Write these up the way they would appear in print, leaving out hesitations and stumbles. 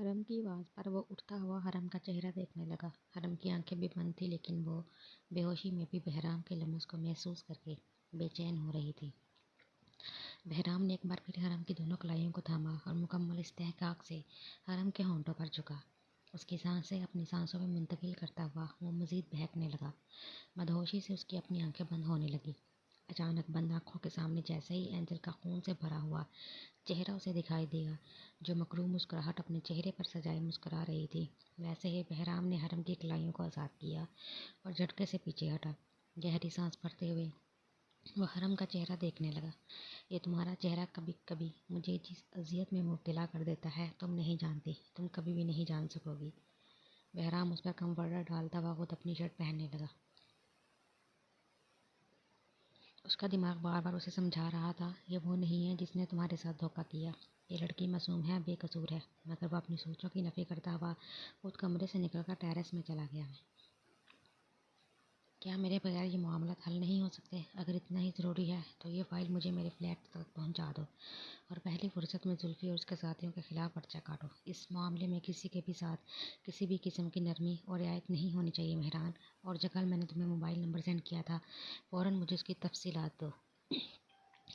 حرم کی آواز پر وہ اٹھتا ہوا حرم کا چہرہ دیکھنے لگا۔ حرم کی آنکھیں بھی بند تھیں لیکن وہ بے ہوشی میں بھی بہرام کے لمس کو محسوس کر کے بے چین ہو رہی تھی۔ بہرام نے ایک بار پھر حرم کی دونوں کلائیوں کو تھاما اور مکمل استحقاق سے حرم کے ہونٹوں پر جھکا۔ اس کی سانسیں اپنی سانسوں میں منتقل کرتا ہوا وہ مزید بہکنے لگا۔ مدہوشی سے اس کی اپنی آنکھیں بند ہونے لگی۔ اچانک بند آنکھوں کے سامنے جیسے ہی اینجل کا خون سے بھرا ہوا چہرہ اسے دکھائی دیا، جو مکروہ مسکراہٹ اپنے چہرے پر سجائے مسکرا رہی تھی، ویسے ہی بہرام نے حرم کی کلائیوں کو آزاد کیا اور جھٹکے سے پیچھے ہٹا۔ گہری سانس بھرتے ہوئے وہ حرم کا چہرہ دیکھنے لگا۔ یہ تمہارا چہرہ کبھی کبھی مجھے جس اذیت میں مبتلا کر دیتا ہے تم نہیں جانتی، تم کبھی بھی نہیں جان سکو گی۔ بہرام اس پر کمفرٹر ڈالتا ہوا خود اپنی شرٹ پہننے لگا۔ اس کا دماغ بار بار اسے سمجھا رہا تھا، یہ وہ نہیں ہے جس نے تمہارے ساتھ دھوکہ کیا۔ یہ لڑکی معصوم ہے، بے قصور ہے۔ مگر وہ اپنی سوچوں کی نفی کرتا ہوا خود کمرے سے نکل کر ٹیرس میں چلا گیا۔ کیا میرے بغیر یہ معاملات حل نہیں ہو سکتے؟ اگر اتنا ہی ضروری ہے تو یہ فائل مجھے میرے فلیٹ تک پہنچا دو اور پہلی فرصت میں زلفی اور اس کے ساتھیوں کے خلاف پرچہ کاٹو۔ اس معاملے میں کسی کے بھی ساتھ کسی بھی قسم کی نرمی اور رعایت نہیں ہونی چاہیے مہران۔ اور جو کل میں نے تمہیں موبائل نمبر سینڈ کیا تھا، فوراً مجھے اس کی تفصیلات دو۔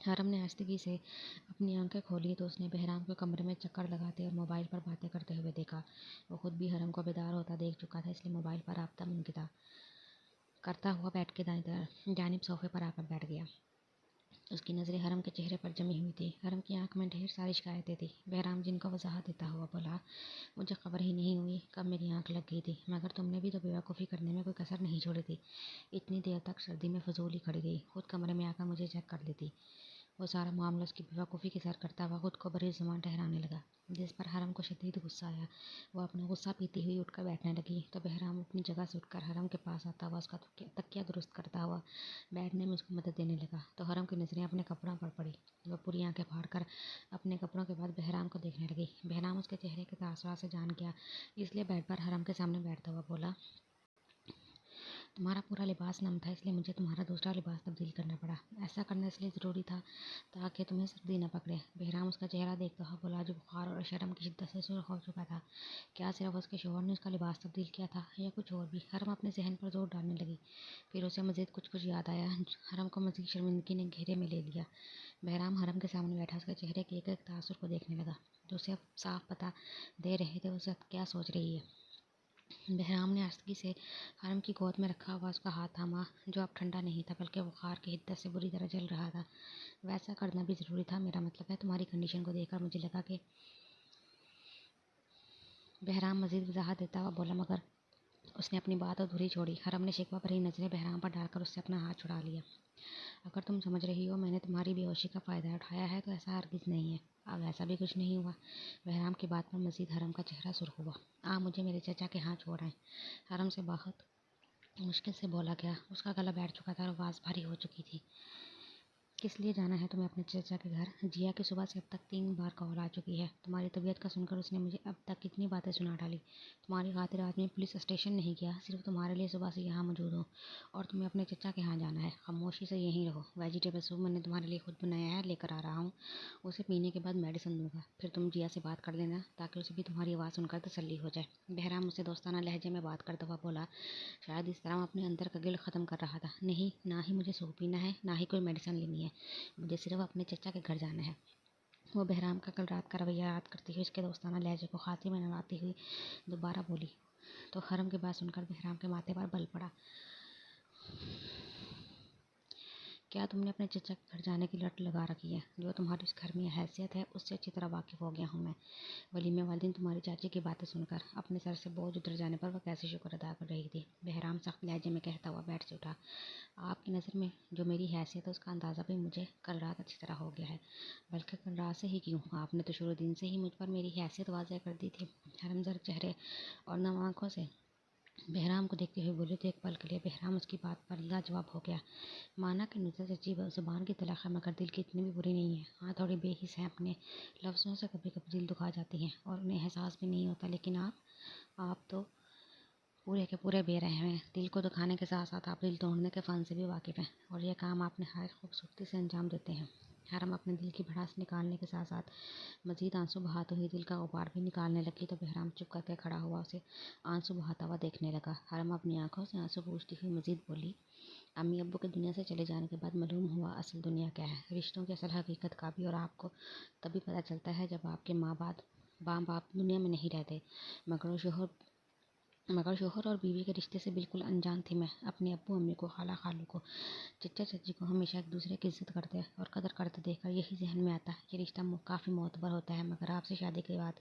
حرم نے آہستگی سے اپنی آنکھیں کھولی تو اس نے بہرام کو کمرے میں چکر لگاتے اور موبائل پر باتیں کرتے ہوئے دیکھا۔ وہ خود بھی حرم کو بیدار ہوتا دیکھ چکا تھا، اس لیے موبائل پر رابطہ منقطع کرتا ہوا بیڈ کے دائیں جانب صوفے پر آ کر بیٹھ گیا۔ اس کی نظریں حرم کے چہرے پر جمی ہوئی تھی۔ حرم کی آنکھ میں ڈھیر ساری شکایتیں تھیں۔ بہرام جن کو وضاحت دیتا ہوا بولا، مجھے خبر ہی نہیں ہوئی کب میری آنکھ لگ گئی تھی، مگر تم نے بھی تو بیوقوفی کرنے میں کوئی کسر نہیں چھوڑی تھی۔ اتنی دیر تک سردی میں فضول ہی کھڑی رہی، خود کمرے میں آ کر مجھے چیک کر لیتی۔ وہ سارا معاملہ اس کی بیوقوفی کی سیر کرتا ہوا خود کو بری زبان ٹھہرانے لگا، جس پر حرم کو شدید غصہ آیا۔ وہ اپنا غصہ پیتی ہوئی اٹھ کر بیٹھنے لگی تو بہرام اپنی جگہ سے اٹھ کر حرم کے پاس آتا ہوا اس کا تکیہ درست کرتا ہوا بیٹھنے میں اس کو مدد دینے لگا تو حرم کی نظریں اپنے کپڑوں پر پڑی۔ وہ پوری آنکھیں پھاڑ کر اپنے کپڑوں کے بعد بہرام کو دیکھنے لگی۔ بہرام اس کے چہرے کے تاثرات سے جان گیا، اس لیے بیڈ پر حرم کے سامنے بیٹھتا ہوا بولا، تمہارا پورا لباس نم تھا، اس لیے مجھے تمہارا دوسرا لباس تبدیل کرنا پڑا۔ ایسا کرنا اس لیے ضروری تھا تاکہ تمہیں سردی نہ پکڑے۔ بہرام اس کا چہرہ دیکھتا ہوا بولا، جو بخار اور شرم کی شدت سے سرخ ہو چکا تھا، کیا صرف اس کے شوہر نے اس کا لباس تبدیل کیا تھا یا کچھ اور بھی؟ حرم اپنے ذہن پر زور ڈالنے لگی۔ پھر اسے مزید کچھ یاد آیا۔ حرم کو مزید شرمندگی نے گھیرے میں لے لیا۔ بہرام حرم کے سامنے بیٹھا اس کے چہرے کے ایک ایک تاثر کو دیکھنے لگا، جو اسے اب صاف پتہ دے رہے تھے اسے کیا سوچ رہی ہے۔ بہرام نے آہستگی سے حرم کی گود میں رکھا ہوا اس کا ہاتھ تھاما، جو اب ٹھنڈا نہیں تھا بلکہ بخار کی حدت سے بری طرح جل رہا تھا۔ ویسا کرنا بھی ضروری تھا، میرا مطلب ہے تمہاری کنڈیشن کو دیکھ کر مجھے لگا کہ… بہرام مزید وضاحت دیتا ہوا بولا، مگر اس نے اپنی بات ادھوری چھوڑی۔ حرم نے شکوہ بھری نظریں بہرام پر ڈال کر اس سے اپنا ہاتھ چھڑا لیا۔ اگر تم سمجھ رہی ہو میں نے تمہاری بے ہوشی کا فائدہ اٹھایا ہے تو ایسا ہرگز نہیں ہے۔ اب ایسا بھی کچھ نہیں ہوا۔ بہرام کی بات پر مزید حرم کا چہرہ سرخ ہوا۔ مجھے میرے چچا کے ہاں چھوڑ آئیں، حرم سے بہت مشکل سے بولا گیا۔ اس کا گلا بیٹھ چکا تھا اور آواز بھاری ہو چکی تھی۔ کس لیے جانا ہے تمہیں اپنے چچا کے گھر؟ جیا کی صبح سے اب تک 3 بار کال آ چکی ہے۔ تمہاری طبیعت کا سن کر اس نے مجھے اب تک کتنی باتیں سنا ڈالی۔ تمہاری خاطر آج میں پولیس اسٹیشن نہیں گیا، صرف تمہارے لیے صبح سے یہاں موجود ہوں، اور تمہیں اپنے چچا کے ہاں جانا ہے۔ خاموشی سے یہیں رہو۔ ویجیٹیبل سوپ میں نے تمہارے لیے خود بنایا ہے، لے کر آ رہا ہوں، اسے پینے کے بعد میڈیسن دوں گا، پھر تم جیا سے بات کر لینا تاکہ اسے بھی تمہاری آواز سن کر تسلی ہو جائے۔ بہرام اسے دوستانہ لہجے میں بات کرتا ہوا بولا، شاید اس طرح وہ اپنے اندر کا گل ختم کر رہا تھا۔ نہیں، نہ ہی مجھے سوپ پینا ہے، نہ ہی کوئی میڈیسن لینی ہے، مجھے صرف اپنے چچا کے گھر جانا ہے۔ وہ بہرام کا کل رات کا رویہ یاد کرتی ہوئی اس کے دوستانہ لہجے کو خاطر میں لاتی ہوئی دوبارہ بولی تو حرم کی بات سن کر بہرام کے ماتھے پر بل پڑا۔ کیا تم نے اپنے چچا کے گھر جانے کی لٹ لگا رکھی ہے؟ جو تمہاری اس گھر میں حیثیت ہے اس سے اچھی طرح واقف ہو گیا ہوں میں۔ ولیمے والے دن تمہاری چاچی کی باتیں سن کر اپنے سر سے بوجھ اتر جانے پر وہ کیسے شکر ادا کر رہی تھی۔ بہرام سخت لہجے میں کہتا ہوا بیٹھ سے اٹھا، آپ کی نظر میں جو میری حیثیت ہے اس کا اندازہ بھی مجھے کل رات اچھی طرح ہو گیا ہے۔ بلکہ کل رات سے ہی کیوں، آپ نے تو شروع دن سے ہی مجھ پر میری حیثیت واضح کر دی تھی۔ حرم زرد چہرے اور نم آنکھوں سے بہرام کو دیکھتے ہوئے بولی تو ایک پل کے لیے بہرام اس کی بات پر لاجواب ہو گیا۔ مانا کہ نصرت چچی زبان کی تلخ ہے مگر دل کی اتنی بھی بری نہیں ہے۔ ہاں تھوڑی بے حس ہیں، اپنے لفظوں سے کبھی کبھی دل دکھا جاتی ہیں اور انہیں احساس بھی نہیں ہوتا، لیکن آپ تو پورے کے پورے بے رحم ہیں۔ دل کو دکھانے کے ساتھ ساتھ آپ دل توڑنے کے فن سے بھی واقف ہیں اور یہ کام آپ نہایت خوبصورتی سے انجام دیتے ہیں۔ حرم اپنے دل کی بھڑاس نکالنے کے ساتھ ساتھ مزید آنسو بہاتے ہوئے دل کا غبار بھی نکالنے لگی تو بہرام چپ کر کے کھڑا ہوا اسے آنسو بہاتا ہوا دیکھنے لگا۔ حرم اپنی آنکھوں سے آنسو پوچھتی ہوئی مزید بولی، امی ابو کے دنیا سے چلے جانے کے بعد معلوم ہوا اصل دنیا کیا ہے، رشتوں کی اصل حقیقت کا بھی، اور آپ کو تبھی پتہ چلتا ہے جب آپ کے ماں باپ دنیا میں نہیں رہتے۔ مگر شوہر اور بیوی کے رشتے سے بالکل انجان تھی میں۔ اپنے ابو امی کو، خالہ خالو کو، چچا چچی کو ہمیشہ ایک دوسرے کی عزت کرتے اور قدر کرتے دیکھ کر یہی ذہن میں آتا ہے کہ رشتہ کافی معتبر ہوتا ہے۔ مگر آپ سے شادی کے بعد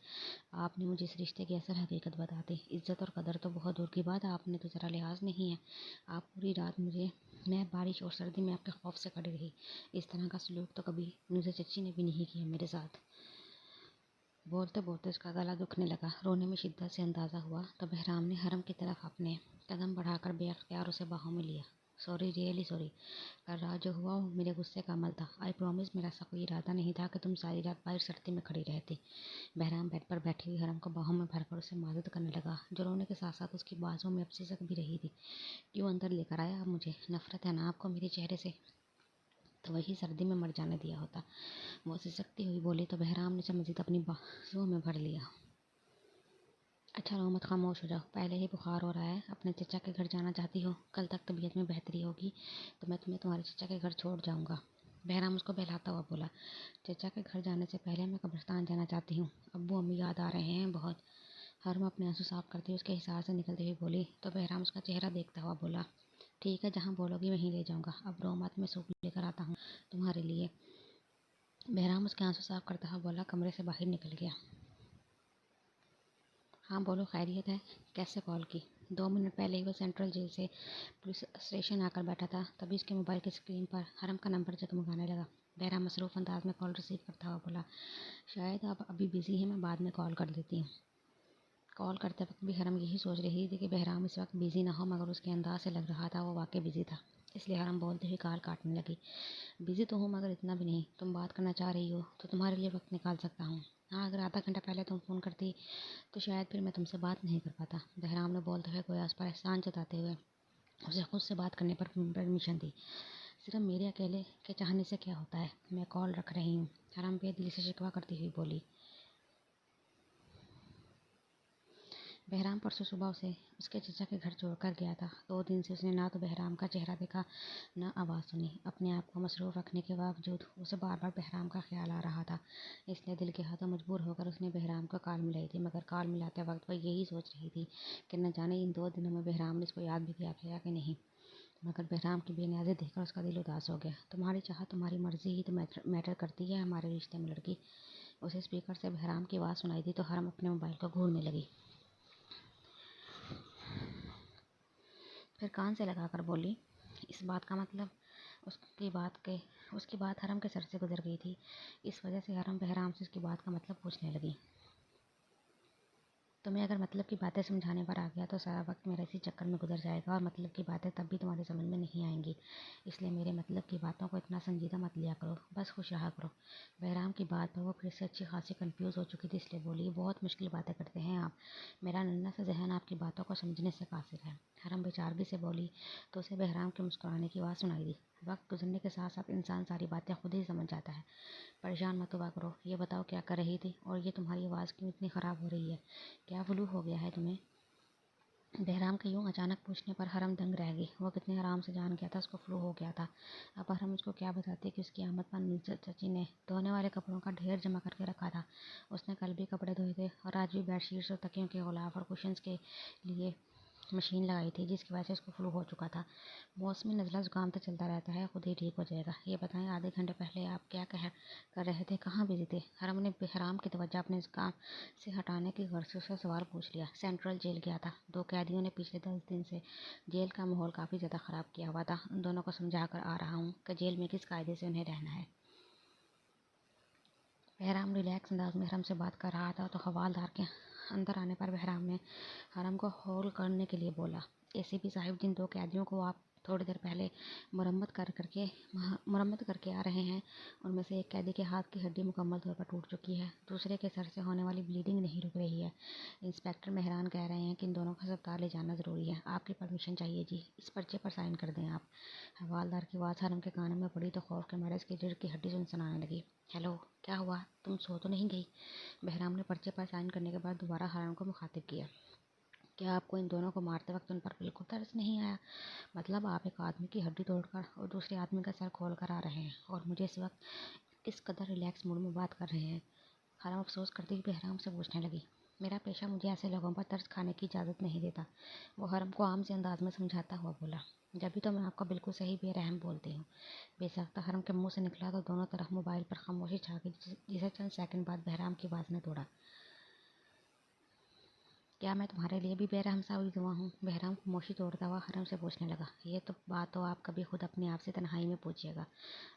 آپ نے مجھے اس رشتے کی اصل حقیقت بتا دی۔ عزت اور قدر تو بہت دور کی بات، آپ نے تو ذرا لحاظ نہیں ہے۔ آپ پوری رات میں بارش اور سردی میں آپ کے خوف سے کھڑی رہی۔ اس طرح کا سلوک تو کبھی نوزے چچی نے بھی نہیں کیا میرے ساتھ۔ بولتے بولتے اس کا گلا دکھنے لگا، رونے میں شدت سے اندازہ ہوا تو بہرام نے حرم کی طرف اپنے قدم بڑھا کر بے اختیار اسے باہوں میں لیا۔ سوری، ریئلی سوری، کل رات جو ہوا وہ میرے غصے کا عمل تھا۔ آئی پرومس میرا ایسا کوئی ارادہ نہیں تھا کہ تم ساری رات باہر سردی میں کھڑی رہتی۔ بہرام بیڈ پر بیٹھی ہوئی حرم کو باہوں میں بھر کر اسے معذرت کرنے لگا، جو رونے کے ساتھ ساتھ اس کی بازوں میں اب سسک بھی رہی تھی۔ کیوں اندر لے کر آیا آپ مجھے؟ نفرت ہے نا آپ کو میرے چہرے سے؟ تو وہی سردی میں مر جانے دیا ہوتا، وہ سسکتی ہوئی بولی تو بہرام نے اسے مزید اپنی بازوں میں بھر لیا۔ اچھا رو مت، خاموش ہو جاؤ، پہلے ہی بخار ہو رہا ہے، اپنے چچا کے گھر جانا چاہتی ہو؟ کل تک طبیعت میں بہتری ہوگی تو میں تمہیں تمہارے چچا کے گھر چھوڑ جاؤں گا۔ بہرام اس کو بہلاتا ہوا بولا، چچا کے گھر جانے سے پہلے میں قبرستان جانا چاہتی ہوں، ابو امی یاد آ رہے ہیں بہت۔ حرم اپنے آنسو صاف کرتے ہوئے اس کے حصار سے نکلتے ہوئے بولی تو بہرام اس کا چہرہ دیکھتا ہوا بولا، ٹھیک ہے، جہاں بولو گی وہیں لے جاؤں گا، اب رو مت، میں سوپ لے کر آتا ہوں تمہارے لیے۔ بہرام اس کے آنسو صاف کرتا ہوا بولا، کمرے سے باہر نکل گیا۔ ہاں بولو، خیریت ہے؟ کیسے کال کی؟ 2 منٹ پہلے ہی وہ سینٹرل جیل سے پولیس اسٹیشن آ کر بیٹھا تھا، تبھی اس کے موبائل کی اسکرین پر حرم کا نمبر جگمگانے لگا۔ بہرام مصروف انداز میں کال ریسیو کرتا ہوا بولا، شاید آپ ابھی بزی ہیں، میں بعد میں کال کر دیتی ہوں۔ کال کرتے وقت بھی حرم یہی سوچ رہی تھی کہ بہرام اس وقت بزی نہ ہو، مگر اس کے انداز سے لگ رہا تھا وہ واقعی بزی تھا، اس لیے حرم بولتے ہوئے کال کاٹنے لگی۔ بزی تو ہوں مگر اتنا بھی نہیں، تم بات کرنا چاہ رہی ہو تو تمہارے لیے وقت نکال سکتا ہوں۔ ہاں، اگر آدھا گھنٹہ پہلے تم فون کرتی تو شاید پھر میں تم سے بات نہیں کر پاتا۔ بہرام نے بولتے ہوئے گویا اس پر احسان جتاتے ہوئے اسے خود سے بات کرنے پر پرمیشن دی۔ صرف میرے اکیلے کے چاہنے سے کیا ہوتا ہے، میں کال رکھ رہی ہوں، حرم بے دلی سے شکوہ کرتی ہوئی بولی۔ بہرام پرسوں صبح اسے اس کے چچا کے گھر چھوڑ کر گیا تھا۔ 2 دن سے اس نے نہ تو بہرام کا چہرہ دیکھا نہ آواز سنی۔ اپنے آپ کو مصروف رکھنے کے باوجود اسے بار بار بہرام کا خیال آ رہا تھا، اس لیے دل کے ہاتھوں مجبور ہو کر اس نے بہرام کو کال ملائی تھی، مگر کال ملاتے وقت وہ یہی سوچ رہی تھی کہ نہ جانے ان 2 دنوں میں بہرام نے اس کو یاد بھی کیا تھا یا کہ نہیں۔ مگر بہرام کی بے نیازی دیکھ کر اس کا دل اداس ہو گیا۔ تمہاری چاہت، تمہاری مرضی ہی تو میٹر کرتی ہے ہمارے رشتے میں لڑکی۔ اسے اسپیکر سے بہرام کی آواز سنائی دی تو حرم اپنے موبائل کو گھورنے لگی، پھر کان سے لگا کر بولی، اس بات کا مطلب؟ اس کی بات حرم کے سر سے گزر گئی تھی، اس وجہ سے حرم بہرام سے اس کی بات کا مطلب پوچھنے لگی۔ تمہیں اگر مطلب کی باتیں سمجھانے پر آ گیا تو سارا وقت میرا اسی چکر میں گزر جائے گا، اور مطلب کی باتیں تب بھی تمہاری سمجھ میں نہیں آئیں گی، اس لیے میرے مطلب کی باتوں کو اتنا سنجیدہ مت لیا کرو، بس خوش رہا کرو۔ بہرام کی بات پر وہ پھر سے اچھی خاصی کنفیوز ہو چکی تھی، اس لیے بولی، بہت مشکل باتیں کرتے ہیں آپ، میرا ننھا سا ذہن آپ کی باتوں کو سمجھنے سے قاصر ہے۔ حرم بے چارگی سے بولی تو اسے بہرام کے مسکرانے کی آواز سنائی دی، وقت گزرنے کے ساتھ ساتھ انسان ساری باتیں خود ہی سمجھ جاتا ہے، پریشان مت ہوا کرو۔ یہ بتاؤ کیا کر رہی تھی، اور یہ تمہاری آواز کیوں اتنی خراب ہو رہی ہے، کیا فلو ہو گیا ہے تمہیں؟ بہرام کے یوں اچانک پوچھنے پر حرم دنگ رہ گئی، وہ کتنے آرام سے جان گیا تھا اس کو فلو ہو گیا تھا۔ اب حرم اس کو کیا بتاتی کہ اس کی آمد پر چچی نے دھونے والے کپڑوں کا ڈھیر جمع کر کے رکھا تھا، اس نے کل بھی کپڑے دھوئے تھے اور آج بھی بیڈ شیٹس اور تکیوں کے غلاف اور کشنز کے لیے مشین لگائی تھی، جس کی وجہ سے اس کو فلو ہو چکا تھا۔ موسمی نزلہ زکام تو چلتا رہتا ہے، خود ہی ٹھیک ہو جائے گا۔ یہ بتائیں، آدھے گھنٹے پہلے آپ کیا کر رہے تھے، کہاں بزی تھے؟ حرم نے بہرام کی توجہ اپنے اس کام سے ہٹانے کی غرض سے اس سے سوال پوچھ لیا۔ سینٹرل جیل گیا تھا، 2 قیدیوں نے پچھلے 10 دن سے جیل کا ماحول کافی زیادہ خراب کیا ہوا تھا، ان دونوں کو سمجھا کر آ رہا ہوں کہ جیل میں کس قاعدے سے انہیں رہنا ہے۔ بہرام ریلیکس انداز میں حرم سے بات کر رہا تھا تو حوالدار کے اندر آنے پر بہرام نے حرم کو ہول کرنے کے لیے بولا، اے سی پی صاحب، جن 2 قیدیوں کو آپ थोड़ी देर पहले मरम्मत करके आ रहे हैं। उनमें से एक कैदी के हाथ की हड्डी मुकम्मल तौर पर टूट चुकी है, दूसरे के सर से होने वाली ब्लीडिंग नहीं रुक रही है। इंस्पेक्टर मेहरान कह रहे हैं कि इन दोनों को अस्पताल ले जाना ज़रूरी है। आपकी परमिशन चाहिए जी, इस पर्चे पर साइन कर दें आप। हवालदार की आवाज़ हरम के कानों में पड़ी तो खौफ के मारे इसकी रीढ़ की हड्डी सुनसनाने लगी। हेलो, क्या हुआ? तुम सो तो नहीं गई? बहराम ने पर्चे पर साइन करने के बाद दोबारा हरम को मुखातिब किया। क्या आपको इन दोनों को मारते वक्त उन पर बिल्कुल तरस नहीं आया? मतलब आप एक आदमी की हड्डी तोड़कर और दूसरे आदमी का सर खोल कर आ रहे हैं और मुझे इस वक्त इस कदर रिलैक्स मूड में बात कर रहे हैं। हरम अफसोस करती हुई बहराम से पूछने लगी। मेरा पेशा मुझे ऐसे लोगों पर तरस खाने की इजाज़त नहीं देता। वो हरम को आम से अंदाज में समझाता हुआ बोला। जब भी तो मैं आपको बिल्कुल सही बेरहम बोलती हूँ। बेसाख्ता हरम के मुंह से निकला तो दोनों तरफ मोबाइल पर खामोशी छा गई, जिसे चंद सेकंड बाद बहराम की आवाज़ ने तोड़ा। क्या मैं तुम्हारे लिए भी बेरहम साबित हुआ हूँ? बहराम खामोशी तोड़ता हुआ हरम से पूछने लगा। ये तो बात तो आप कभी खुद अपने आप से तन्हाई में पूछिएगा,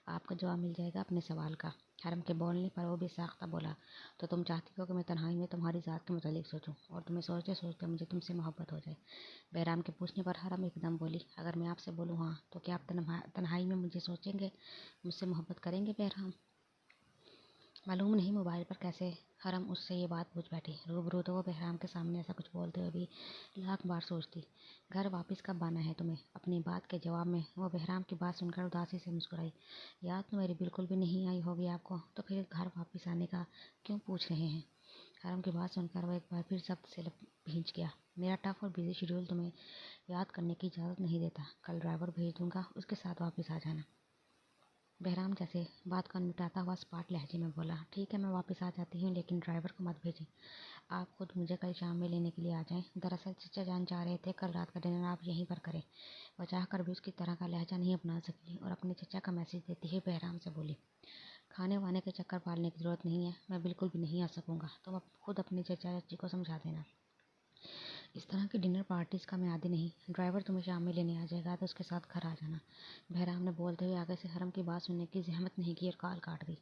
आपको जवाब मिल जाएगा अपने सवाल का। हरम के बोलने पर वो बेसाख्ता बोला। तो तुम चाहती हो कि मैं तन्हाई में तुम्हारी ज़ात के मुतालिक सोचूं और तुम्हें सोचते सोचते मुझे तुमसे मोहब्बत हो जाए? बहराम के पूछने पर हरम एकदम बोली। अगर मैं आपसे बोलूँ हाँ, तो क्या आप तन्हाई में मुझे सोचेंगे, मुझसे मोहब्बत करेंगे? बहराम मालूम नहीं मोबाइल पर कैसे हरम उससे ये बात पूछ बैठी। रूबरू तो वो बहराम के सामने ऐसा कुछ बोलते हुए भी लाख बार सोचती। घर वापस कब आना है तुम्हें? अपनी बात के जवाब में वो बहराम की बात सुनकर उदासी से मुस्कुराई। याद तो मेरी बिल्कुल भी नहीं आई होगी आपको, तो फिर घर वापस आने का क्यों पूछ रहे हैं? हरम की बात सुनकर वो एक बार फिर शब्द से भींच गया। मेरा टफ और बिजी शेड्यूल तुम्हें याद करने की इजाज़त नहीं देता। कल ड्राइवर भेज दूंगा, उसके साथ वापस आ जाना। बहराम जैसे बात को मिटाता हुआ स्पाट लहजे में बोला। ठीक है, मैं वापस आ जाती हूँ, लेकिन ड्राइवर को मत भेजें। आप खुद मुझे कल शाम में लेने के लिए आ जाएं। दरअसल चचा जान चाह रहे थे कल रात का डिनर आप यहीं पर करें। वह चाह कर भी उसकी तरह का लहजा नहीं अपना सकी और अपने चचा का मैसेज देती ही बहराम से बोली। खाने वाने के चक्कर पालने की ज़रूरत नहीं है, मैं बिल्कुल भी नहीं आ सकूँगा। तुम अब खुद अपने चचा चाची को समझा देना। इस तरह की डिनर पार्टीज़ का मैं आदी नहीं। ड्राइवर तुम्हें शाम में लेने आ जाएगा तो उसके साथ घर आ जाना। बहराम ने बोलते हुए आगे से हरम की बात सुनने की जहमत नहीं की और कॉल काट दी।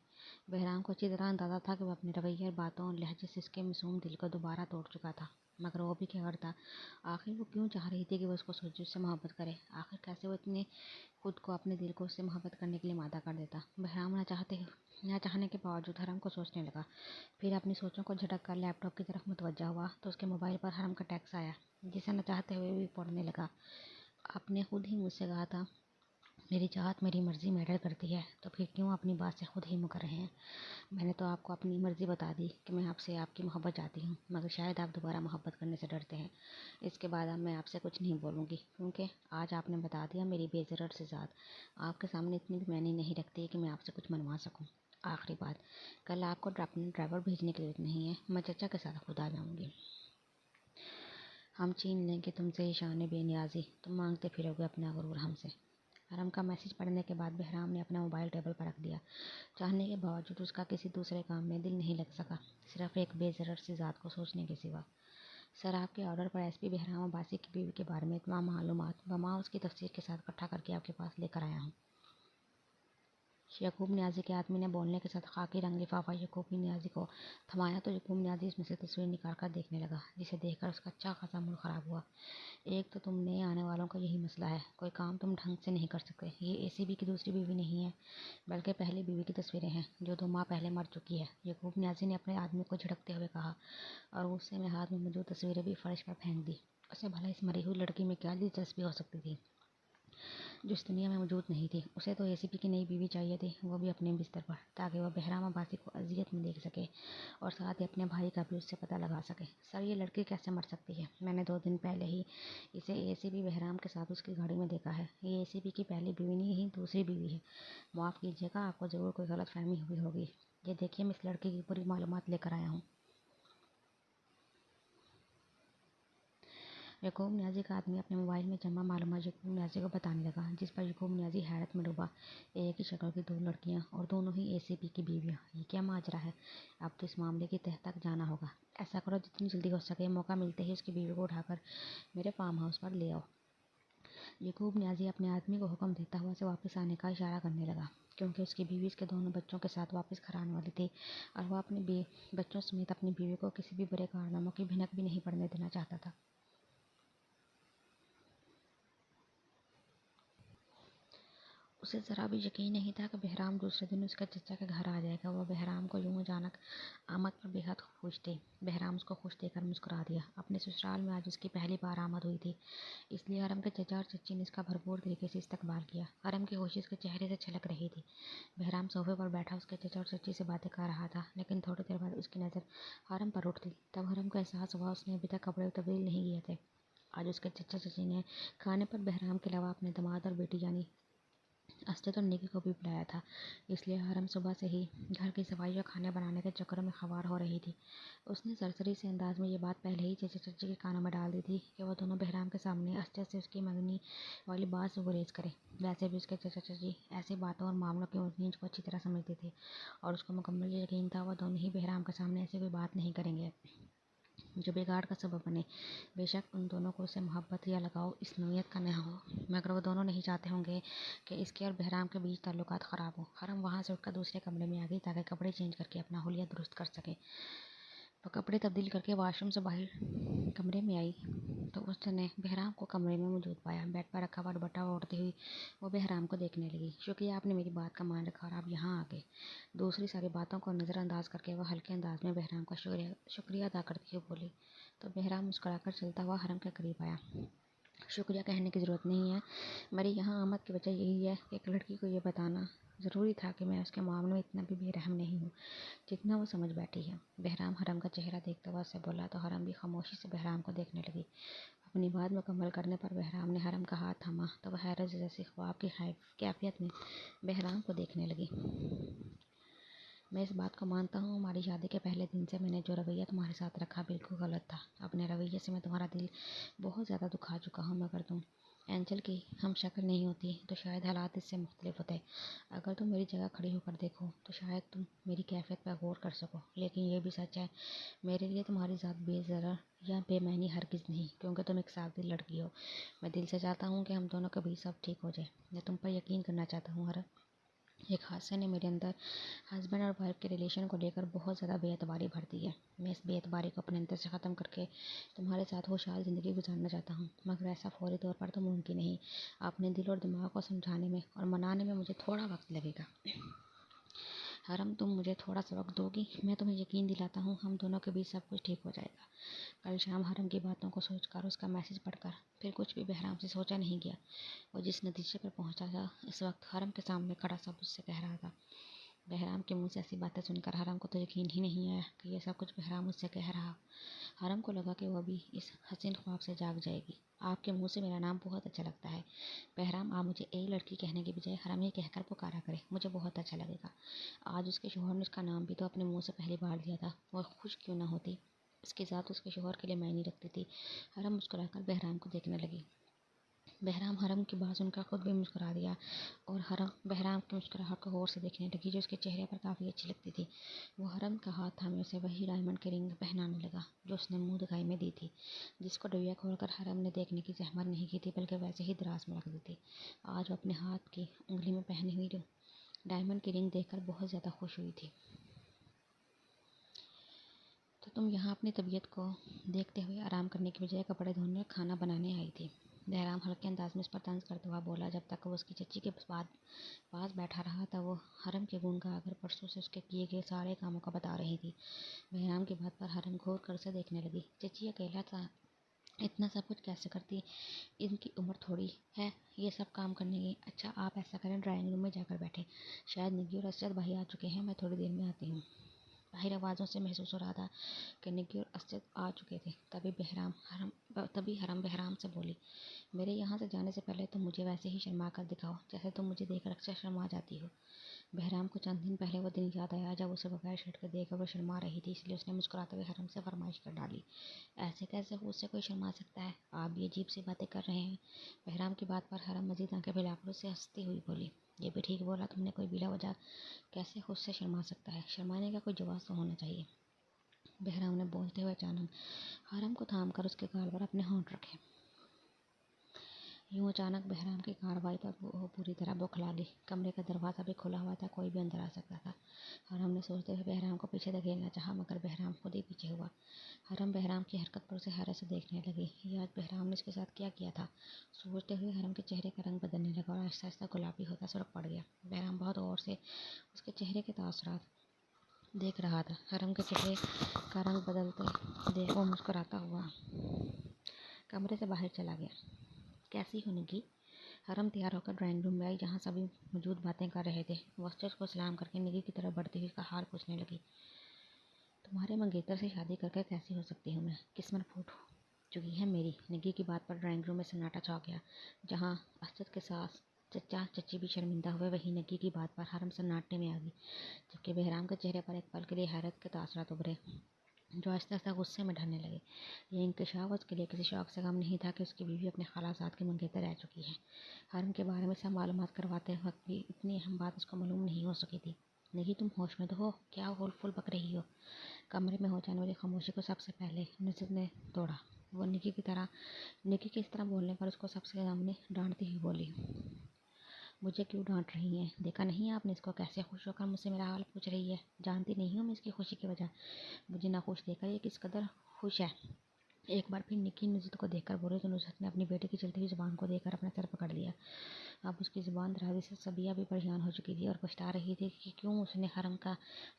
बहराम को अच्छी तरह अंदाज़ा था कि वह अपने रवैये और बातों और लहजे से उसके मासूम दिल को दोबारा तोड़ चुका था, मगर वो भी क्या करता? आखिर वो क्यों चाह रही थी कि वो उससे मोहब्बत करे? आखिर कैसे वो इतने खुद को अपने दिल को उससे मोहब्बत करने के लिए मादा कर देता? बहराम न चाहने के बावजूद हरम को सोचने लगा। फिर अपनी सोचों को झटक कर लैपटॉप की तरफ मुतवज्जा हुआ तो उसके मोबाइल पर हरम का टेक्स्ट आया, जिसे न चाहते हुए भी पढ़ने लगा। आपने खुद ही मुझसे कहा था मेरी चाहत मेरी मर्ज़ी मैटर करती है, तो फिर क्यों अपनी बात से खुद ही मुकर रहे हैं? मैंने तो आपको अपनी मर्ज़ी बता दी कि मैं आपसे आपकी मोहब्बत चाहती हूँ, मगर शायद आप दोबारा मोहब्बत करने से डरते हैं। इसके बाद अब मैं आपसे कुछ नहीं बोलूँगी, क्योंकि आज आपने बता दिया मेरी बेज़रूरत से ज़ात। आपके सामने इतनी भी मैंने नहीं रखती कि मैं आपसे कुछ मनवा सकूँ। आखिरी बात, कल आपको अपने ड्राइवर भेजने की ज़रूरत नहीं है, मैं चचा के साथ खुद आ जाऊँगी। हम छीन लेंगे तुमसे ये शान बेनियाजी, तुम मांगते फिरोगे अपना गुरूर हमसे। हरम का मैसेज पढ़ने के बाद बहराम ने अपना मोबाइल टेबल पर रख दिया। चाहने के बावजूद उसका किसी दूसरे काम में दिल नहीं लग सका, सिर्फ एक बेज़रूरत सी ज़ात को सोचने के सिवा। सर, आपके ऑर्डर पर एसपी बहराम अब्बासी की बीवी के बारे में तमाम मालूमात बमा उसकी तफसीर के साथ इकट्ठा करके आपके पास लेकर आया हूँ। यकूब नियाज़ी के आदमी ने बोलने के साथ खाकी रंग लिफाफा यकूब नियाज़ी को थमाया तो यकूब नियाज़ी इसमें से तस्वीर निकाल कर देखने लगा, जिसे देखकर उसका अच्छा खासा मूड ख़राब हुआ। एक तो तुम नए आने वालों का यही मसला है, कोई काम तुम ढंग से नहीं कर सकते। ये एसीबी की दूसरी बीवी नहीं है, बल्कि पहली बीवी की तस्वीरें हैं, जो 2 माह पहले मर चुकी है। यकूब नियाज़ी ने अपने आदमी को झिड़कते हुए कहा और गुस्से में हाथ में मौजूद तस्वीरें भी फर्श पर फेंक दी। उसे भला इस मरी हुई लड़की में क्या दिलचस्पी हो सकती थी जो इस दुनिया में मौजूद नहीं थी? उसे तो एसीपी की नई बीवी चाहिए थी, वो भी अपने बिस्तर पर, ताकि वह बहराम अब्बासी को अजियत में देख सके और साथ ही अपने भाई का भी उससे पता लगा सके। सर, ये लड़की कैसे मर सकती है? मैंने 2 दिन पहले ही इसे एसीपी बहराम के साथ उसकी गाड़ी में देखा है। ये एसीपी की पहली बीवी नहीं, दूसरी बीवी है। माफ़ कीजिएगा, आपको ज़रूर कोई गलतफहमी हुई होगी। ये देखिए, मैं इस लड़की की पूरी मालूमात लेकर आया हूँ। यकूब नियाज़ी का आदमी अपने मोबाइल में जमा मालूमात यकूब नियाज़ी को बताने लगा, जिस पर यकूब नियाज़ी हैरत में डूबा। एक ही शक्ल की 2 लड़कियां और दोनों ही एसीपी की बीवियां, ये क्या माजरा है? अब तो इस मामले की तह तक जाना होगा। ऐसा करो, जितनी जल्दी हो सके मौका मिलते ही उसकी बीवी को उठाकर मेरे फार्म हाउस पर ले आओ। यकूब नियाज़ी अपने आदमी को हुक्म देता हुआ उसे वापस आने का इशारा करने लगा, क्योंकि उसकी बीवी उसके दोनों बच्चों के साथ वापस घर आने वाली थी और वह अपने बच्चों समेत अपनी बीवी को किसी भी बुरे कारनामों की भिनक भी नहीं पड़ने देना चाहता था। उसे ज़रा भी यकीन नहीं था कि बहराम दूसरे दिन उसके चचा के घर आ जाएगा। वह बहराम को यूं अचानक आमद पर बेहद खुश थी। बहराम उसको खुश देखकर मुस्कुरा दिया। अपने ससुराल में आज उसकी पहली बार आमद हुई थी, इसलिए हरम के चचा और चच्ची ने इसका भरपूर तरीके से इस्तकबाल किया। हरम की खुशी उसके चेहरे से छलक रही थी। बहराम सोफे पर बैठा उसके चचा और चच्ची से बातें कर रहा था, लेकिन थोड़ी देर बाद उसकी नज़र हरम पर उठती। तब हरम को एहसास हुआ उसने अभी तक कपड़े तब्दील नहीं किए थे। आज उसके चचा चची ने खाने पर बहराम के अलावा अपने दामाद और बेटी यानी असद और निकी को भी बुलाया था, इसलिए हरम सुबह से ही घर की सफाई और खाने बनाने के चक्कर में खवार हो रही थी। उसने सरसरी से अंदाज में ये बात पहले ही चचा चची के कानों में डाल दी थी कि वह दोनों बहराम के सामने असद से उसकी मंगनी वाली बात से गुरेज करे। वैसे भी उसके चचा चची ऐसी बातों और मामलों की ऊंच नीच को अच्छी तरह समझते थे और उसको मुकम्मल यकीन था वह दोनों ही बहराम के सामने ऐसी कोई बात नहीं करेंगे जो बिगाड़ का सबब बने। बेशक उन दोनों को उससे मोहब्बत या लगाव इस नोयत का न हो, मगर वो दोनों नहीं चाहते होंगे कि इसके और बहराम के बीच ताल्लुकात ख़राब हो। हरम वहाँ से उठकर दूसरे कमरे में आ गई ताकि कपड़े चेंज करके अपना हुलिया दुरुस्त कर सके। वो कपड़े तब्दील करके वाशरूम से बाहर कमरे में आई तो उसने बहराम को कमरे में मौजूद पाया। बेड पर रखा हुआ दुपट्टा ओढ़ती हुई वो बहराम को देखने लगी। शुक्रिया, आपने मेरी बात का मान रखा और आप यहाँ आ गए। दूसरी सारी बातों को नज़रअंदाज करके वह हल्के अंदाज में बहराम का शुक्रिया अदा करती हुई बोली। तो बहराम मुस्कुराकर चलता हुआ हरम के करीब आया। शुक्रिया कहने की ज़रूरत नहीं है, मेरी यहाँ आमद की वजह यही है कि एक लड़की को ये बताना ज़रूरी था कि मैं उसके मामले में इतना भी बेरहम नहीं हूँ जितना वो समझ बैठी है। बहराम हरम का चेहरा देखते हुए उससे बोला तो हरम भी खामोशी से बहराम को देखने लगी। अपनी बात मुकम्मल करने पर बहराम ने हरम का हाथ थामा तो वह हैरत जैसी ख्वाब की कैफियत में बहराम को देखने लगी। मैं इस बात को मानता हूँ हमारी शादी के पहले दिन से मैंने जो रवैया तुम्हारे साथ रखा बिल्कुल गलत था। अपने रवैये से मैं तुम्हारा दिल बहुत ज़्यादा दुखा चुका हूँ, मगर तुम एंजल की हम शक्ल नहीं होती तो शायद हालात इससे मुख्तलिफ होते। अगर तुम मेरी जगह खड़ी होकर देखो तो शायद तुम मेरी कैफियत पर गौर कर सको। लेकिन ये भी सच है, मेरे लिए तुम्हारी ज़ात बेज़रर या बेमैनी हरगिज़ नहीं, क्योंकि तुम एक साफ दिल लड़की हो। मैं दिल से चाहता हूँ कि हम दोनों के बीच सब ठीक हो जाए। मैं तुम पर यकीन करना चाहता हूँ हर एक हादसे ने मेरे अंदर हस्बैंड और वाइफ के रिलेशन को लेकर बहुत ज़्यादा बेएतबारी भर दी है। मैं इस बेएतबारी को अपने अंदर से ख़त्म करके तुम्हारे साथ खुशहाल ज़िंदगी गुजारना चाहता हूँ, मगर ऐसा फौरी तौर पर तो मुमकिन नहीं। अपने दिल और दिमाग को समझाने में और मनाने में मुझे थोड़ा वक्त लगेगा। हरम, तुम मुझे थोड़ा सा वक्त दोगी? मैं तुम्हें यकीन दिलाता हूँ हम दोनों के बीच सब कुछ ठीक हो जाएगा। कल शाम हरम की बातों को सोचकर, उसका मैसेज पढ़कर फिर कुछ भी बहराम से सोचा नहीं गया। वो जिस नतीजे पर पहुंचा था इस वक्त हरम के सामने खड़ा सब उससे कह रहा था। बहराम के मुंह से ऐसी बातें सुनकर हरम को तो यकीन ही नहीं आया कि ये सब कुछ बहराम उससे कह रहा। हरम को लगा कि वह भी इस हसीन ख्वाब से जाग जाएगी। आपके मुंह से मेरा नाम बहुत अच्छा लगता है बहराम, आप मुझे एक लड़की कहने के बजाय हरम ही कहकर पुकारा करें, मुझे बहुत अच्छा लगेगा। आज उसके शोहर ने उसका नाम भी तो अपने मुंह से पहली बार लिया था, वह खुश क्यों ना होती। इसके साथ उसके शोहर के लिए मायने रखती थी। हरम मुस्कुराकर बहराम को देखने लगी। बहराम हरम की बात सुनकर खुद भी मुस्कुरा दिया और हरम बहराम की मुस्कुराहट को गौर से देखने लगी जो उसके चेहरे पर काफ़ी अच्छी लगती थी। वो हरम का हाथ थामे उसे वही डायमंड की रिंग पहनाने लगा जो उसने मुंह दिखाई में दी थी, जिसको डबिया खोलकर हरम ने देखने की जहमत नहीं की थी बल्कि वैसे ही दराज में रख दी थी। आज वो अपने हाथ की उंगली में पहनी हुई डायमंड की रिंग देखकर बहुत ज़्यादा खुश हुई थी। तो तुम यहाँ अपनी तबीयत को देखते हुए आराम करने की बजाय कपड़े धोने और खाना बनाने आई थी। बहराम हल्के अंदाज में उस पर तंज करते हुआ बोला। जब तक वो उसकी चच्ची के पास बैठा रहा था वो हरम के गुण गाकर परसों से उसके किए गए सारे कामों का बता रही थी। बहराम की बात पर हरम घूर कर से देखने लगी। चच्ची अकेला था, इतना सब कुछ कैसे करती? इनकी उम्र थोड़ी है ये सब काम करने की। अच्छा आप ऐसा करें ड्राइंग रूम में जाकर बैठे, शायद निकी और असद भाई आ चुके हैं, मैं थोड़ी देर में आती हूँ। बाहर आवाज़ों से महसूस हो रहा था कि निकी और असद आ चुके थे। तभी हरम बहराम से बोली, मेरे यहाँ से जाने से पहले तुम मुझे वैसे ही शर्मा कर दिखाओ जैसे तुम मुझे देखकर अक्सर शर्मा जाती हो। बहराम को चंद दिन पहले वो दिन याद आया जब उसे बगैर शर्ट के देखकर वो शर्मा रही थी, इसलिए उसने मुस्कुराते हुए हरम से फरमाइश कर डाली, ऐसे कैसे उससे कोई शर्मा सकता है? आप भी अजीब सी बातें कर रहे हैं। बहराम की बात पर हरम मजीद आंखें फैलाकर उससे हंसती हुई बोली, ये भी ठीक बोला तुमने, कोई बिला वजह कैसे खुद से शर्मा सकता है? शर्माने का कोई जवाब तो होना चाहिए। बहराम ने बोलते हुए अचानक हरम को थाम कर उसके गाल पर अपने होंठ रखे। यूं अचानक बहराम की कार्रवाई पर वो पूरी तरह बौखला ली। कमरे का दरवाज़ा भी खुला हुआ था, कोई भी अंदर आ सकता था। हरम ने सोचते हुए बहराम को पीछे धकेलना चाहा मगर बहराम खुद ही पीछे हुआ। حرم بہرام کی حرکت پر اسے حیرت سے دیکھنے لگی. یہ آج بہرام نے اس کے ساتھ کیا کیا تھا؟ سوچتے ہوئے حرم کے چہرے کا رنگ بدلنے لگا اور آہستہ آہستہ گلابی ہوتا سرخ پڑ گیا. بہرام بہت غور سے اس کے چہرے کے تاثرات دیکھ رہا تھا. حرم کے چہرے کا رنگ بدلتے دیکھ وہ مسکراتا ہوا کمرے سے باہر چلا گیا. کیسی ہو نگی؟ حرم تیار ہو کر ڈرائنگ روم میں آئی جہاں سبھی موجود باتیں کر رہے تھے. وہ اسٹیج کو سلام کر کے نگی کی طرف بڑھتی ہوئی کا حال پوچھنے لگی. تمہارے منگیتر سے شادی کر کے کیسی ہو سکتی ہوں میں؟ قسمت پھوٹ چکی ہے میری. نگی کی بات پر ڈرائنگ روم میں سناٹا چھا گیا. جہاں اسد کے ساتھ چچا چچی بھی شرمندہ ہوئے وہیں نگی کی بات پر حرم سناٹے میں آ گئی. جبکہ بہرام کے چہرے پر ایک پل کے لیے حیرت کے تاثرات ابھرے جو آہستہ آہستہ غصے میں ڈھلنے لگے. یہ انکشاف اس کے لیے کسی شوق سے کم نہیں تھا کہ اس کی بیوی اپنے خالہ زاد کے منگیتر رہ چکی ہے. حرم کے بارے میں سب معلومات کرواتے وقت بھی اتنی اہم بات اس کو معلوم نہیں ہو سکی تھی. نگی تم ہوش میں تو ہو؟ کیا ہول فول بک رہی ہو؟ کمرے میں ہو جانے والی خاموشی کو سب سے پہلے نصرت نے توڑا. وہ نگی کے اس طرح بولنے پر اس کو سب سے سامنے ڈانٹتی ہوئی بولی. مجھے کیوں ڈانٹ رہی ہیں؟ دیکھا نہیں آپ نے اس کو کیسے خوش ہو کر مجھ سے میرا حال پوچھ رہی ہے؟ جانتی نہیں ہوں میں اس کی خوشی کی وجہ. مجھے نہ خوش دیکھا یہ کس قدر خوش ہے. ایک بار پھر نگی نصرت کو دیکھ کر بولی تو نصرت نے اپنی بیٹی کی چلتی ہوئی زبان کو دیکھ کر اپنا سر پکڑ لیا. اب اس کی زبان درازی سے صبیہ بھی پریشان ہو چکی تھی اور پچھتا رہی تھی کہ کیوں اس نے حرم کا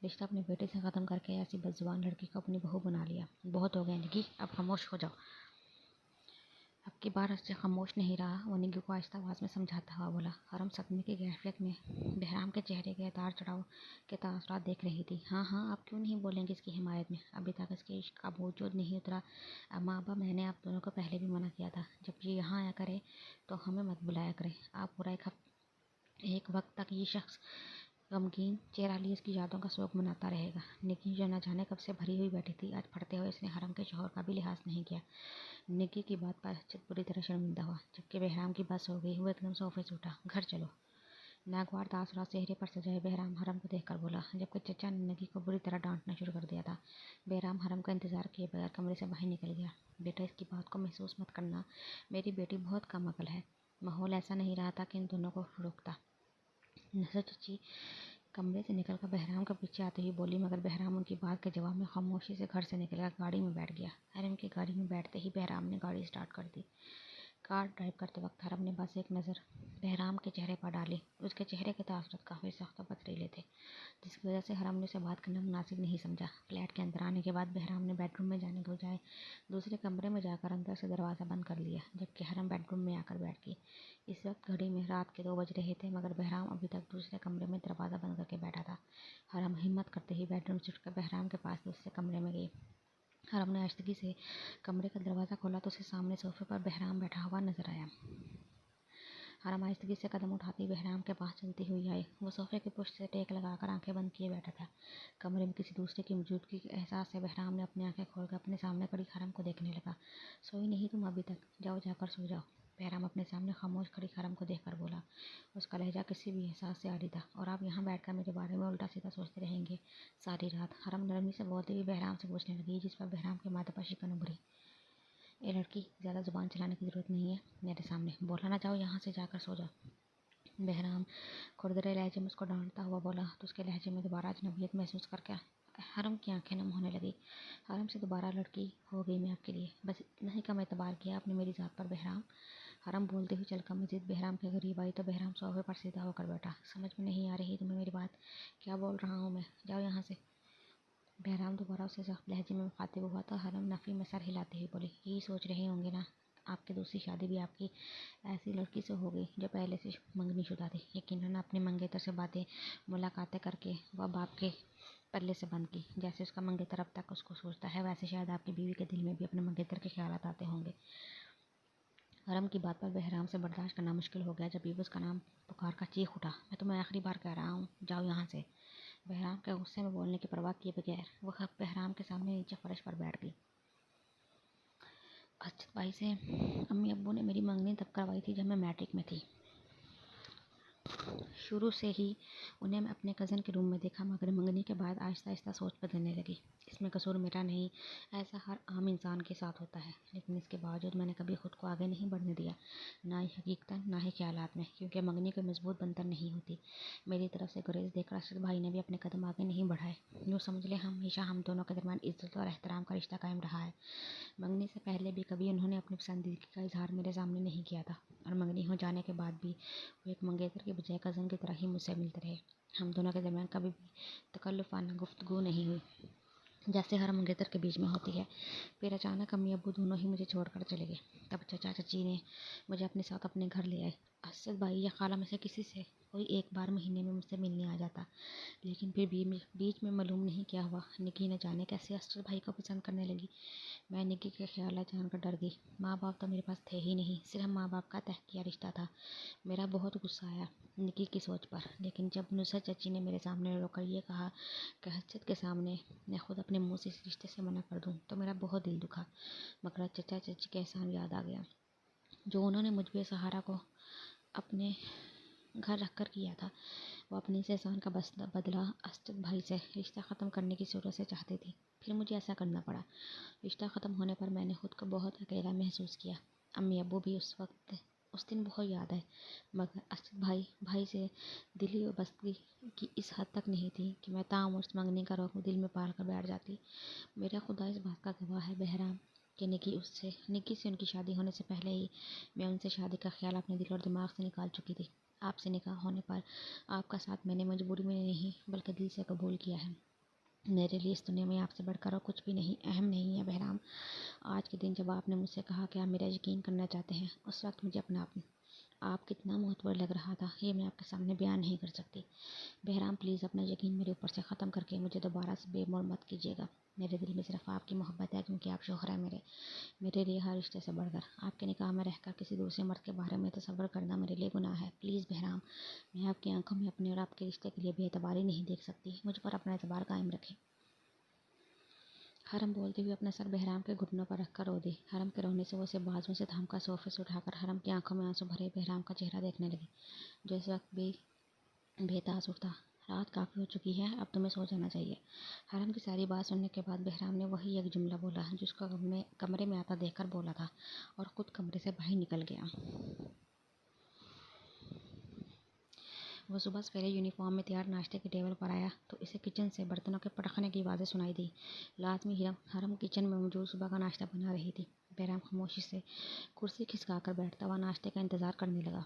رشتہ اپنی بیٹی سے ختم کر کے ایسی بدزبان لڑکی کو اپنی بہو بنا لیا. بہت ہو گیا نگی، اب خاموش ہو جاؤ. اب کی بار اس سے خاموش نہیں رہا. وہ نگی کو آہستہ آواز میں سمجھاتا ہوا بولا. حرم صدمے کی کیفیت میں بہرام کے چہرے کے اتار چڑھاؤ کے تاثرات دیکھ رہی تھی. ہاں آپ کیوں نہیں بولیں گے اس کی حمایت میں؟ ابھی تک اس کے عشق کا وجود نہیں اترا. ماں ابا میں نے آپ دونوں کو پہلے بھی منع کیا تھا جب یہ یہاں آیا کرے تو ہمیں مت بلایا کرے. آپ پورا ایک وقت تک یہ شخص غمگین چہرہ لیے اس کی یادوں کا سوگ مناتا رہے گا. نگی جو نہ جانے کب سے بھری ہوئی بیٹھی تھی آج پھٹتے ہوئے اس نے حرم کے شوہر کا بھی لحاظ نہیں کیا. نگی کی بات پر اسد بری طرح شرمندہ ہوا. جبکہ بہرام کی بس ہو گئی. وہ ایک دم صوفے سے اٹھا. گھر چلو. ناگوار تاثرات چہرے پر سجائے بہرام حرم کو دیکھ کر بولا. جبکہ چچا نے نگی کو بری طرح ڈانٹنا شروع کر دیا تھا. بہرام حرم کا انتظار کیے بغیر کمرے سے باہر نکل گیا. بیٹا اس کی بات کو محسوس مت کرنا. میری بیٹی بہت کم عقل ہے. ماحول ایسا نہیں رہا تھا کہ ان دونوں کو روکتا. نصرت چچی کمرے سے نکل کر بہرام کے پیچھے آتے ہوئی بولی مگر بہرام ان کی بات کے جواب میں خاموشی سے گھر سے نکل کر گاڑی میں بیٹھ گیا. حرم کی گاڑی میں بیٹھتے ہی بہرام نے گاڑی سٹارٹ کر دی. کار ڈرائیو کرتے وقت حرم نے بس ایک نظر بہرام کے چہرے پر ڈالی. اس کے چہرے کے تاثرات کافی سخت و پتھریلے تھے جس کی وجہ سے حرم نے اسے بات کرنا مناسب نہیں سمجھا. فلیٹ کے اندر آنے کے بعد بہرام نے بیڈ روم میں جانے کے بجائے دوسرے کمرے میں جا کر اندر سے دروازہ بند کر لیا. جبکہ حرم بیڈ روم میں آ کر بیٹھ گئی. اس وقت گھڑی میں رات کے 2 بج رہے تھے مگر بہرام ابھی تک دوسرے کمرے میں دروازہ بند کر کے بیٹھا تھا. حرم ہمت کرتے ہی بیڈ روم سے اٹھ کر بہرام کے پاس دوسرے کمرے میں گئی. حرم نے آہستگی سے کمرے کا دروازہ کھولا تو اسے سامنے صوفے پر بہرام بیٹھا ہوا نظر آیا. حرم آہستگی سے قدم اٹھاتی بہرام کے پاس چلتی ہوئی آئی. وہ صوفے کی پشت سے ٹیک لگا کر آنکھیں بند کیے بیٹھا تھا. کمرے میں کسی دوسرے کی موجودگی کے احساس سے بہرام نے اپنی آنکھیں کھول کر اپنے سامنے کھڑی حرم کو دیکھنے لگا. سوئی نہیں تم ابھی تک؟ جاؤ جا کر سو جاؤ. بہرام اپنے سامنے خاموش کھڑی حرم کو دیکھ کر بولا. اس کا لہجہ کسی بھی احساس سے عاری تھا. اور آپ یہاں بیٹھ کر میرے بارے میں الٹا سیدھا سوچتے رہیں گے ساری رات؟ حرم نرمی سے بولتے ہوئے بہرام سے پوچھنے لگی جس پر بہرام کے ماتھے پر شکن ابھری. اے لڑکی زیادہ زبان چلانے کی ضرورت نہیں ہے میرے سامنے. بولا نہ جاؤ یہاں سے جا کر سو جاؤ. بہرام کھردرے لہجے میں اس کو ڈانٹتا ہوا بولا تو اس کے لہجے میں دوبارہ اجنبیت محسوس کر کے حرم کی آنکھیں نم ہونے لگی. حرم سے دوبارہ لڑکی ہو گئی میں آپ کے لیے. بس اتنا ہی کم اعتبار کیا آپ نے میری ذات پر بہرام. حرم بولتے ہوئے چل کر مزید بہرام کے قریب آئی تو بہرام صوفے پر سیدھا ہو کر بیٹھا. سمجھ میں نہیں آ رہی تمہیں میری بات؟ کیا بول رہا ہوں میں؟ جاؤ یہاں سے. بہرام دوبارہ اسے سخت لہجے میں مخاطب ہوا تو حرم نفی میں سر ہلاتے ہوئے بولی. یہی سوچ رہے ہوں گے نا آپ کی دوسری شادی بھی آپ کی ایسی لڑکی سے ہو گئی جو پہلے سے منگنی شدہ تھی. یقیناً اپنے منگیتر سے باتیں ملاقاتیں کر کے وہ باپ کے پلے سے بند کی. جیسے اس کا منگیتر اب تک اس کو سوچتا ہے ویسے شاید آپ کی بیوی کے دل میں بھی اپنے منگیتر کے خیالات آتے ہوں گے. حرم کی بات پر بہرام سے برداشت کرنا مشکل ہو گیا. جب بھی اس کا نام پکار کر چیخ اٹھا. میں تمہیں آخری بار کہہ رہا ہوں جاؤ یہاں سے. بہرام کے غصے میں بولنے کی پرواہ کیے بغیر وہ بہرام کے سامنے نیچے فرش پر بیٹھ گئی. اسد بھائی سے امی ابو نے میری منگنی تب کروائی تھی جب میں میٹرک میں تھی. शुरू से ही उन्हें मैं अपने कज़न के रूम में देखा, मगर मंगनी के बाद आहिस्ता आहिस्ता सोच बदलने लगी। इसमें कसूर मेरा नहीं, ऐसा हर आम इंसान के साथ होता है। लेकिन इसके बावजूद मैंने कभी खुद को आगे नहीं बढ़ने दिया, ना ही हकीकतन ना ही ख्यालात में, क्योंकि मंगनी कोई मजबूत बनतर नहीं होती। मेरी तरफ से गुरेज देखकर अरशद भाई ने भी अपने कदम आगे नहीं बढ़ाए। यूँ समझ ले हमेशा हम दोनों के दरमियान इज्जत और एहतराम का रिश्ता कायम रहा है। मंगनी से पहले भी कभी उन्होंने अपनी पसंदीदगी का इजहार मेरे सामने नहीं किया था, और मंगनी हो जाने के बाद भी वो एक मंगेतर के बजाय कज़न की तरह ही मुझसे मिलते रहे। हम दोनों के दरमियान कभी भी तकल्लुफ़ाना गुफ्तगू नहीं हुई, जैसे हर मंगेतर के बीच में होती है। फिर अचानक अम्मी अब्बू दोनों ही मुझे छोड़कर चले गए। तब चाचा चाची ने मुझे अपने साथ अपने घर ले आए। असद भाई या खाला में से किसी से कोई एक बार महीने में मुझसे मिलने आ जाता, लेकिन फिर भी बीच में मालूम नहीं क्या हुआ, निकी न जाने कैसे असद भाई को पसंद करने लगी। मैं निकी के ख्याल जानकर डर गई। माँ बाप तो मेरे पास थे ही नहीं, सिर्फ माँ बाप का तय किया रिश्ता था। मेरा बहुत गुस्सा आया निकी की सोच पर, लेकिन जब नुसरत चाची ने मेरे सामने रोकर ये कहा कि हसरत के सामने मैं खुद अपने मुंह से इस रिश्ते से मना कर दूं, तो मेरा बहुत दिल दुखा। मगर चाचा चाची का एहसान याद आ गया, जो उन्होंने मुझ पे सहारा को अपने घर रखकर किया था। वो अपने इस एहसान का बदला असद भाई से रिश्ता ख़त्म करने की ज़रूरत से चाहती थी। फिर मुझे ऐसा करना पड़ा। रिश्ता ख़त्म होने पर मैंने खुद को बहुत अकेला महसूस किया। अम्मी अब्बू भी उस दिन बहुत याद है, मगर असद भाई से दिली वाबस्तगी की इस हद तक नहीं थी कि मैं ताउम्र मंगनी का रोक दिल में पाल कर बैठ जाती। मेरा खुदा इस बात का गवाह है बहराम कि निकी से उनकी शादी होने से पहले ही मैं उनसे शादी का ख्याल अपने दिल और दिमाग से निकाल चुकी थी। आपसे निकाह होने पर आपका साथ मैंने मजबूरी में नहीं बल्कि दिल से कबूल किया है। मेरे लिए इस दुनिया में आपसे बढ़कर और कुछ भी नहीं अहम नहीं है बहराम। आज के दिन जब आपने मुझसे कहा कि आप मेरा यकीन करना चाहते हैं, उस वक्त मुझे अपना आप कितना महत्वपूर्ण लग रहा था, ये मैं आपके सामने बयान नहीं कर सकती। बहराम प्लीज़ अपना यकीन मेरे ऊपर से ख़त्म करके मुझे दोबारा से बेमोड़ मत कीजिएगा। मेरे दिल में सिर्फ आपकी मोहब्बत है, क्योंकि आप शौहर हैं मेरे लिए हर रिश्ते से बढ़कर। आपके निकाह में रहकर किसी दूसरे मर्द के बारे में तसव्वुर करना मेरे लिए गुनाह है। प्लीज़ बहराम, मैं आपकी आंखों में अपने और आपके रिश्ते के लिए बेएतबारी नहीं देख सकती। मुझ पर अपना एतबार कायम रखें। हरम बोलते हुए अपना सर बहराम के घुटनों पर रखकर रो दी। हरम के रोने से वो उसे बाजुओं से थामकर सोफे से उठाकर हरम की आंखों में आंसू भरे बहराम का चेहरा देखने लगी, जो इस वक्त भी बेतासुर था। रात काफ़ी हो चुकी है, अब तुम्हें सो जाना चाहिए। हरम की सारी बात सुनने के बाद बहराम ने वही एक जुमला बोला जिसको कमरे में आता देखकर बोला था, और ख़ुद कमरे से बाहर निकल गया। वो सुबह सवेरे यूनिफॉर्म में तैयार नाश्ते की टेबल पर आया तो इसे किचन से बर्तनों के पटखने की आवाज़ें सुनाई दी। लाजमी हरम किचन में मौजूद सुबह का नाश्ता बना रही थी। बहराम खामोशी से कुर्सी खिसका कर बैठता हुआ नाश्ते का इंतज़ार करने लगा।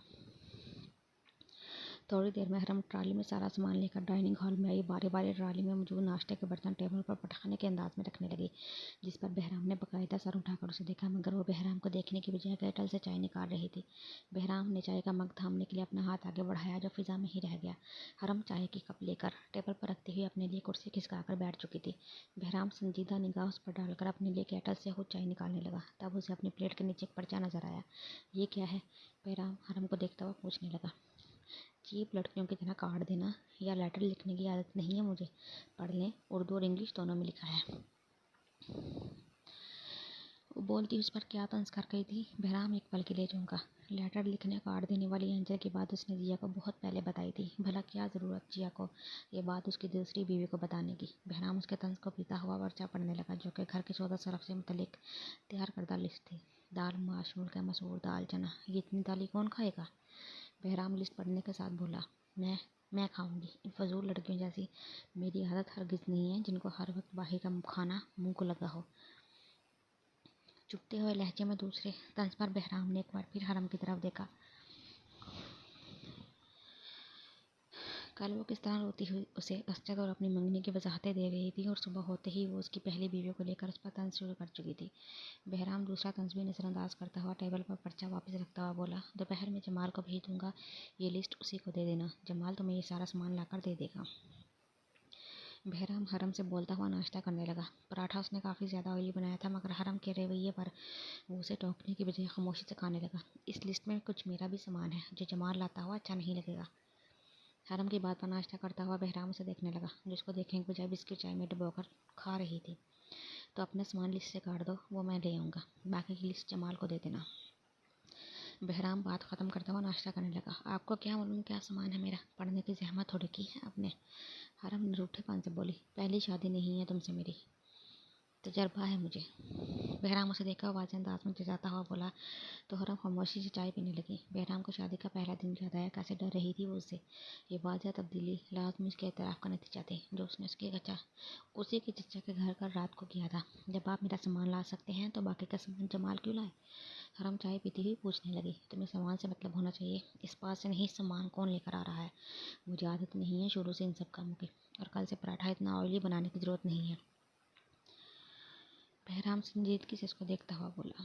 थोड़ी देर में हरम ट्राली में सारा सामान लेकर डाइनिंग हॉल में आई। बारी बारी ट्राली में मौजूद नाश्ते के बर्तन टेबल पर पटखने के अंदाज में रखने लगी, जिस पर बहराम ने बाकायदा सर उठाकर उसे देखा, मगर वो बहराम को देखने की बजाय केटल से चाय निकाल रही थी। बहराम ने चाय का मग थामने के लिए अपना हाथ आगे बढ़ाया, जो फिजा में ही रह गया। हरम चाय की कप लेकर टेबल पर रखते हुए अपने लिए कुर्सी खिसका कर बैठ चुकी थी। बहराम संजीदा निगाह उस पर डालकर अपने लिए केटल से खुद चाय निकालने लगा। तब उसे अपनी प्लेट के नीचे एक पर्चा नजर आया। ये क्या है? बहराम हरम को देखता हुआ पूछने लगा। चीप लड़कियों की तरह कार्ड देना या लेटर लिखने की आदत नहीं है मुझे। पढ़ लें, उर्दू और इंग्लिश दोनों में लिखा है। वो बोलती उस पर क्या तंज कर गई थी। बहराम एक पल के लिए चौंका। लेटर लिखने कार्ड देने वाली एंजल की बात उसने जिया को बहुत पहले बताई थी। भला क्या ज़रूरत जिया को ये बात उसकी दूसरी बीवी को बताने की। बहराम उसके तंज को पीता हुआ पर्चा पढ़ने लगा, जो कि घर के 14 सरफ से मुतल्लिक तैयार करदा लिस्ट थी। दाल, माश, मुल्का मसूर, दाल, चना, ये इतनी दालें कौन खाएगा? बहराम लिस्ट पढ़ने के साथ बोला, मैं खाऊंगी। इन फजूल लड़कियों जैसी मेरी आदत हरगिज़ नहीं है, जिनको हर वक्त बाहर का खाना मुंह को लगा हो। चुपते हुए लहजे में दूसरे तंज पर बहराम ने एक बार फिर हरम की तरफ देखा। कल वो किस तरह रोती हुई उसे असद और अपनी मंगनी की वजाहतें दे रही थी, और सुबह होते ही वो उसकी पहली बीवी को लेकर उस पर तंज शुरू कर चुकी थी। बहराम दूसरा तंज भी नज़रअंदाज करता हुआ टेबल पर पर्चा वापस रखता हुआ बोला, दोपहर में जमाल को भेज दूंगा, ये लिस्ट उसी को दे देना। जमाल तुम्हें ये सारा सामान लाकर दे देगा। बहराम हरम से बोलता हुआ नाश्ता करने लगा। पराठा उसने काफ़ी ज़्यादा ऑयली बनाया था, मगर हरम के रवैये पर वो उसे टोकने की बजाय खामोशी से खाने लगा। इस लिस्ट में कुछ मेरा भी सामान है, जो जमाल लाता हुआ अच्छा नहीं लगेगा। हरम की बात पर नाश्ता करता हुआ बहराम उसे देखने लगा, जिसको देखने के बजाय बिस्किट चाय में डुबोकर खा रही थी। तो अपना सामान लिस्ट से काट दो, वो मैं ले आऊँगा, बाकी की लिस्ट जमाल को दे देना। बहराम बात ख़त्म करता हुआ नाश्ता करने लगा। आपको क्या मालूम क्या सामान है मेरा? पढ़ने की ज़हमत थोड़ी की है आपने। हरम ने रूठेपन से बोली। पहली शादी नहीं है तुमसे मेरी, तजर्बा है मुझे। बहराम उसे देखा वाज़ेह अंदाज में जताता हुआ बोला तो हरम खामोशी से चाय पीने लगी। बहराम को शादी का पहला दिन याद आया, कैसे डर रही थी वो उससे। ये वाज़ेह तब्दीली लाजमी उसके एतराफ़ का नतीजा थी जो उसने उसी के चचा के घर का रात को किया था। जब आप मेरा सामान ला सकते हैं तो बाकी का सामान जमाल क्यों लाए? हरम चाय पीती हुई पूछने लगी। तुम्हें सामान से मतलब होना चाहिए, इस बात से नहीं सामान कौन लेकर आ रहा है। मुझे आदत नहीं है शुरू से इन सब कामों की, और कल से पराठा इतना ऑयली बनाने की ज़रूरत नहीं है। बहराम संजीदगी से इसको देखता हुआ बोला।